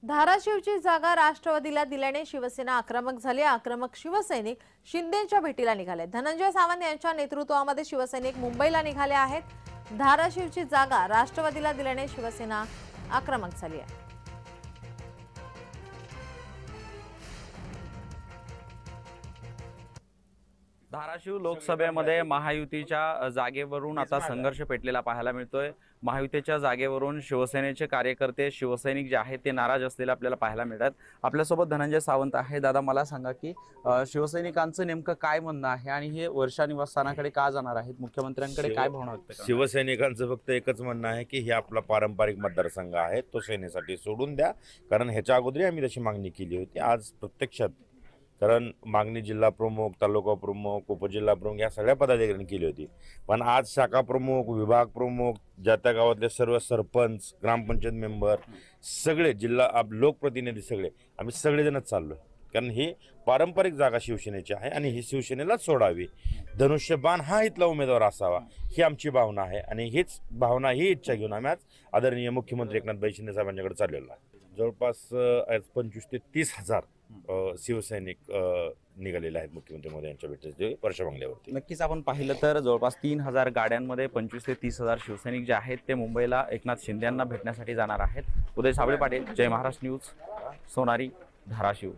धाराशिवची जागा राष्ट्रवादीला दिल्याने शिवसेना आक्रमक झाली। आक्रमक शिवसैनिक शिंदेच्या भेटीला निघाले। धनंजय सावंत यांच्या नेतृत्वामध्ये शिवसैनिक मुंबईला निघाले आहेत। धाराशिवची जागा राष्ट्रवादीला दिल्याने शिवसेना आक्रमक झाली आहे। धाराशिव लोकसभेमध्ये महायुतीच्या जागेवरून आता संघर्ष पेटलेला पाहायला मिळतोय। महायुतीच्या जागेवरून शिवसेनेचे कार्यकर्ते शिवसैनिक जे आहेत ते नाराज असलेले आपल्याला पाहायला मिळतात। आपल्यासोबत धनंजय सावंत आहे। दादा, मला सांगा की शिवसैनिकांचं नेमकं काय म्हणणं आहे आणि हे वर्षा निवासस्थानाकडे का जाणार आहेत? मुख्यमंत्र्यांकडे काय भावना व्यक्त करणार? शिवसैनिकांचं फक्त एकच म्हणणं आहे की हे आपला पारंपरिक मतदारसंघ आहे, तो सेनेसाठी सोडून द्या। कारण ह्याच्या अगोदर आम्ही तशी मागणी केली होती। आज प्रत्यक्षात कारण मागणी जिल्हा प्रमुख, तालुका प्रमुख, उपजिल्हा प्रमुख या सगळ्या पदाधिकाऱ्यांनी केली होती। पण आज शाखा प्रमुख, विभाग प्रमुख, ज्या त्या गावातले सर्व सरपंच, ग्रामपंचायत मेंबर, सगळे जिल्हा लोकप्रतिनिधी सगळे आम्ही सगळेजणच चाललो। कारण ही पारंपरिक जागा शिवसेनेची आहे आणि ही शिवसेनेलाच सोडावी। धनुष्यबाण हा इथला उमेदवार असावा ही आमची भावना आहे आणि हीच भावना, ही इच्छा घेऊन आम्ही आज आदरणीय मुख्यमंत्री एकनाथ शिंदे साहेबांच्याकडे चाललेलो आहे। जवळपास 25 ते 30 हजार शिवसैनिक निघालेले आहेत मुख्यमंत्री मोदी यांच्या भेटीसाठी वर्षा बंगल्यावरती। नक्कीच आपण पाहिलं तर जवळपास 3000 गाड्यांमध्ये 25 ते 30,000 शिवसैनिक जे आहेत ते मुंबईला एकनाथ शिंदे यांना भेटण्यासाठी जाणार आहेत। उदय साबळे पाटील, जय महाराष्ट्र न्यूज, सोनारी, धाराशिव।